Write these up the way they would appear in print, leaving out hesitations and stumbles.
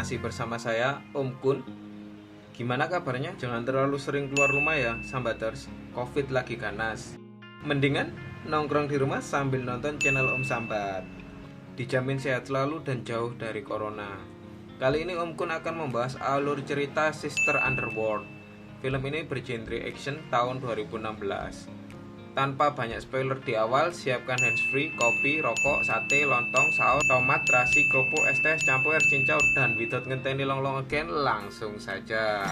Masih bersama saya, Om Kun. Gimana kabarnya? Jangan terlalu sering keluar rumah ya, Sambaters. Covid lagi ganas. Mendingan nongkrong di rumah sambil nonton channel Om Sambat. Dijamin sehat selalu dan jauh dari corona. Kali ini Om Kun akan membahas alur cerita Sister Underworld. Film ini bergenre action tahun 2016. Tanpa banyak spoiler di awal, siapkan handsfree, kopi, rokok, sate, lontong, saus, tomat, terasi, kerupuk, es teh, campur, air cincau, dan without ngenteni long again, langsung saja.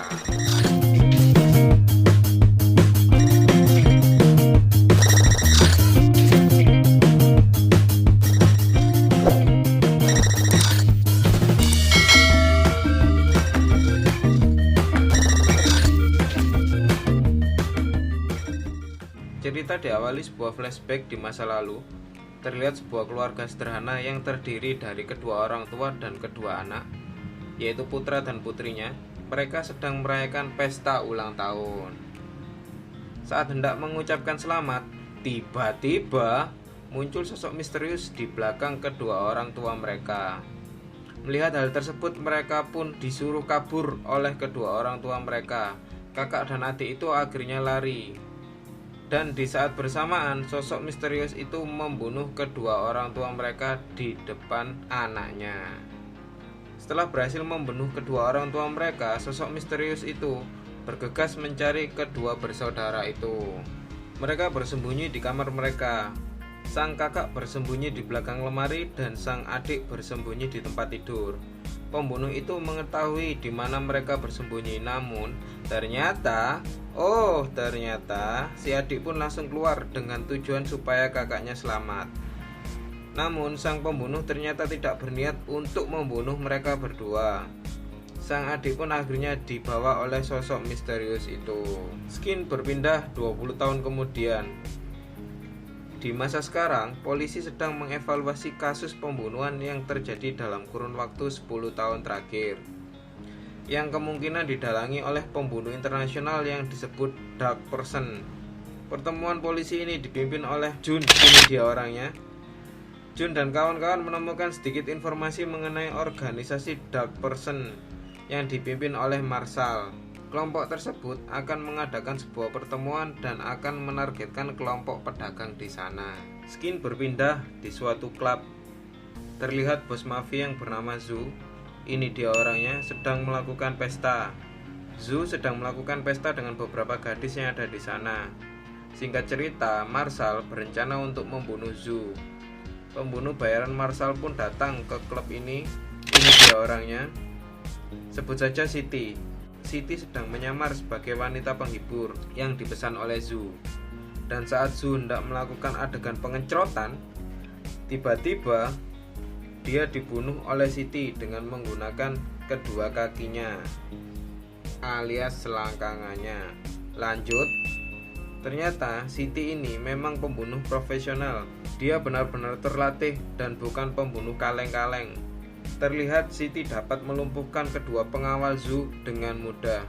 Cerita diawali sebuah flashback di masa lalu. Terlihat sebuah keluarga sederhana yang terdiri dari kedua orang tua dan kedua anak, yaitu putra dan putrinya. Mereka sedang merayakan pesta ulang tahun. Saat hendak mengucapkan selamat, tiba-tiba muncul sosok misterius di belakang kedua orang tua mereka. Melihat hal tersebut, mereka pun disuruh kabur oleh kedua orang tua mereka. Kakak dan adik itu akhirnya lari. Dan di saat bersamaan, sosok misterius itu membunuh kedua orang tua mereka di depan anaknya. Setelah berhasil membunuh kedua orang tua mereka, sosok misterius itu bergegas mencari kedua bersaudara itu. Mereka bersembunyi di kamar mereka. Sang kakak bersembunyi di belakang lemari dan sang adik bersembunyi di tempat tidur. Pembunuh itu mengetahui di mana mereka bersembunyi, namun ternyata si adik pun langsung keluar dengan tujuan supaya kakaknya selamat. Namun sang pembunuh ternyata tidak berniat untuk membunuh mereka berdua. Sang adik pun akhirnya dibawa oleh sosok misterius itu. Skin berpindah 20 tahun kemudian. Di masa sekarang, polisi sedang mengevaluasi kasus pembunuhan yang terjadi dalam kurun waktu 10 tahun terakhir, yang kemungkinan didalangi oleh pembunuh internasional yang disebut Dark Person. Pertemuan polisi ini dipimpin oleh Jun, ini dia orangnya. Jun dan kawan-kawan menemukan sedikit informasi mengenai organisasi Dark Person yang dipimpin oleh Marshall. Kelompok tersebut akan mengadakan sebuah pertemuan dan akan menargetkan kelompok pedagang di sana. Skin berpindah di suatu klub. Terlihat bos mafia yang bernama Zhu, ini dia orangnya, sedang melakukan pesta. Zhu sedang melakukan pesta dengan beberapa gadis yang ada di sana. Singkat cerita, Marshall berencana untuk membunuh Zhu. Pembunuh bayaran Marshall pun datang ke klub ini dia orangnya. Sebut saja Siti. Siti sedang menyamar sebagai wanita penghibur yang dipesan oleh Zhu. Dan saat Zhu hendak melakukan adegan pengencrotan, tiba-tiba dia dibunuh oleh Siti dengan menggunakan kedua kakinya alias selangkangannya. Lanjut, ternyata Siti ini memang pembunuh profesional. Dia benar-benar terlatih dan bukan pembunuh kaleng-kaleng. Terlihat Siti dapat melumpuhkan kedua pengawal Zhu dengan mudah.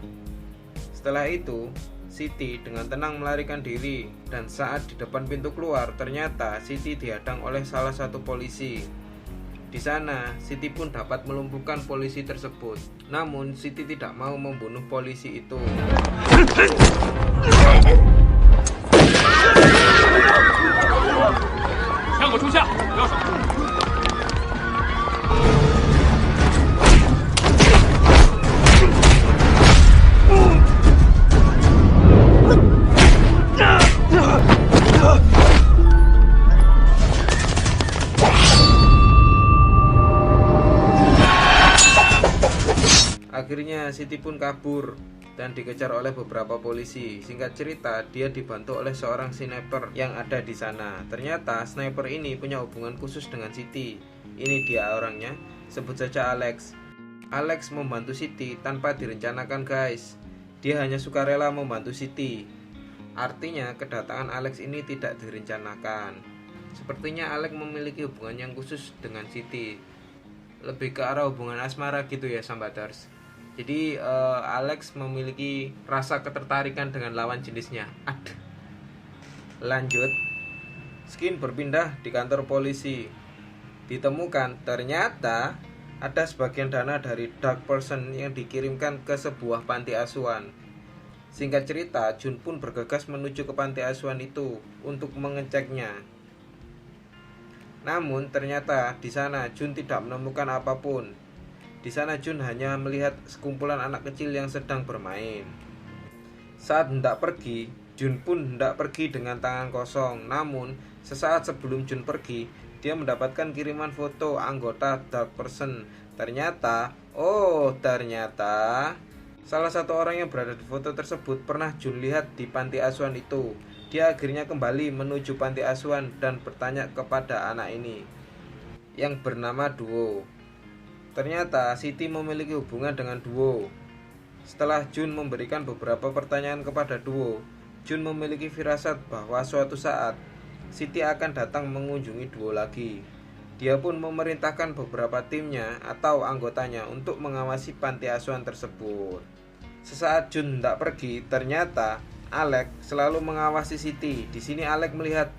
Setelah itu, Siti dengan tenang melarikan diri, dan saat di depan pintu keluar, ternyata Siti dihadang oleh salah satu polisi. Di sana, Siti pun dapat melumpuhkan polisi tersebut. Namun, Siti tidak mau membunuh polisi itu. Akhirnya Siti pun kabur dan dikejar oleh beberapa polisi. Singkat cerita, dia dibantu oleh seorang sniper yang ada di sana. Ternyata sniper ini punya hubungan khusus dengan Siti. Ini dia orangnya, sebut saja Alex. Alex membantu Siti tanpa direncanakan, guys. Dia hanya sukarela membantu Siti. Artinya kedatangan Alex ini tidak direncanakan. Sepertinya Alex memiliki hubungan yang khusus dengan Siti. Lebih ke arah hubungan asmara gitu ya, Sambaters. Jadi Alex memiliki rasa ketertarikan dengan lawan jenisnya. Lanjut, Skin berpindah di kantor polisi. Ditemukan ternyata Ada sebagian dana dari dark person yang dikirimkan ke sebuah panti asuhan. Singkat cerita, Jun pun bergegas menuju ke panti asuhan itu untuk mengeceknya. Namun ternyata di sana Jun tidak menemukan apapun. Di sana Jun hanya melihat sekumpulan anak kecil yang sedang bermain. Saat hendak pergi, Jun pun hendak pergi dengan tangan kosong. Namun sesaat sebelum Jun pergi, dia mendapatkan kiriman foto anggota dark person. Ternyata salah satu orang yang berada di foto tersebut pernah Jun lihat di panti asuhan itu. Dia akhirnya kembali menuju panti asuhan dan bertanya kepada anak ini yang bernama Duo. Ternyata Siti memiliki hubungan dengan Duo. Setelah Jun memberikan beberapa pertanyaan kepada Duo, Jun memiliki firasat bahwa suatu saat Siti akan datang mengunjungi Duo lagi. Dia pun memerintahkan beberapa timnya atau anggotanya untuk mengawasi panti asuhan tersebut. Sesaat Jun hendak pergi, ternyata Alex selalu mengawasi Siti. Di sini Alex melihat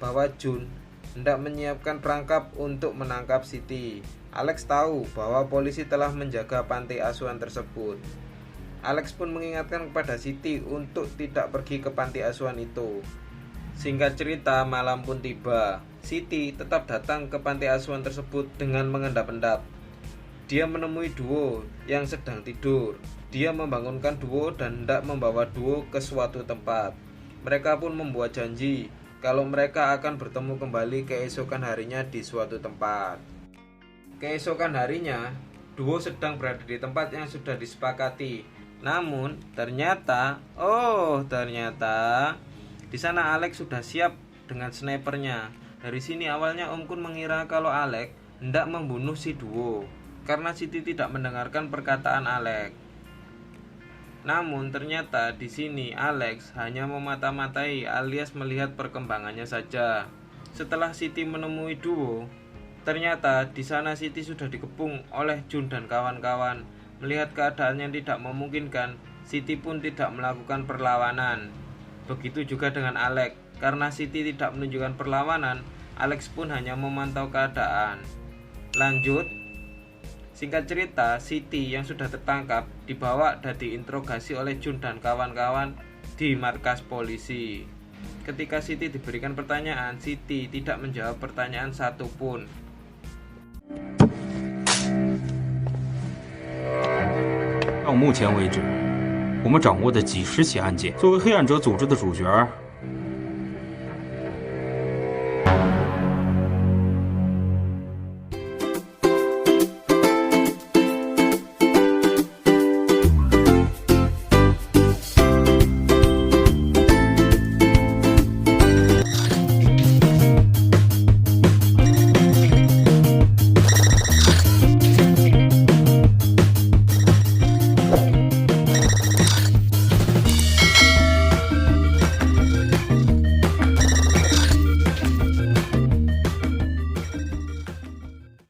bahwa Jun hendak menyiapkan perangkap untuk menangkap Siti. Alex tahu bahwa polisi telah menjaga panti asuhan tersebut. Alex pun mengingatkan kepada Siti untuk tidak pergi ke panti asuhan itu. Singkat cerita, malam pun tiba. Siti tetap datang ke panti asuhan tersebut dengan mengendap-endap. Dia menemui Duo yang sedang tidur. Dia membangunkan Duo dan hendak membawa Duo ke suatu tempat. Mereka pun membuat janji kalau mereka akan bertemu kembali keesokan harinya di suatu tempat. Keesokan harinya, Duo sedang berada di tempat yang sudah disepakati. Namun, ternyata di sana Alex sudah siap dengan snipernya. Dari sini awalnya Om Kun mengira kalau Alex hendak membunuh si Duo karena Siti tidak mendengarkan perkataan Alex. Namun ternyata di sini Alex hanya memata-matai alias melihat perkembangannya saja. Setelah Siti menemui Duo, ternyata di sana Siti sudah dikepung oleh Jun dan kawan-kawan. Melihat keadaan yang tidak memungkinkan, Siti pun tidak melakukan perlawanan. Begitu juga dengan Alex. Karena Siti tidak menunjukkan perlawanan, Alex pun hanya memantau keadaan. Lanjut, singkat cerita, Siti yang sudah tertangkap dibawa dan diinterogasi oleh Jun dan kawan-kawan di markas polisi. Ketika Siti diberikan pertanyaan, Siti tidak menjawab pertanyaan satupun. 到目前为止，我们掌握的几10起案件，作为黑暗者组织的主角，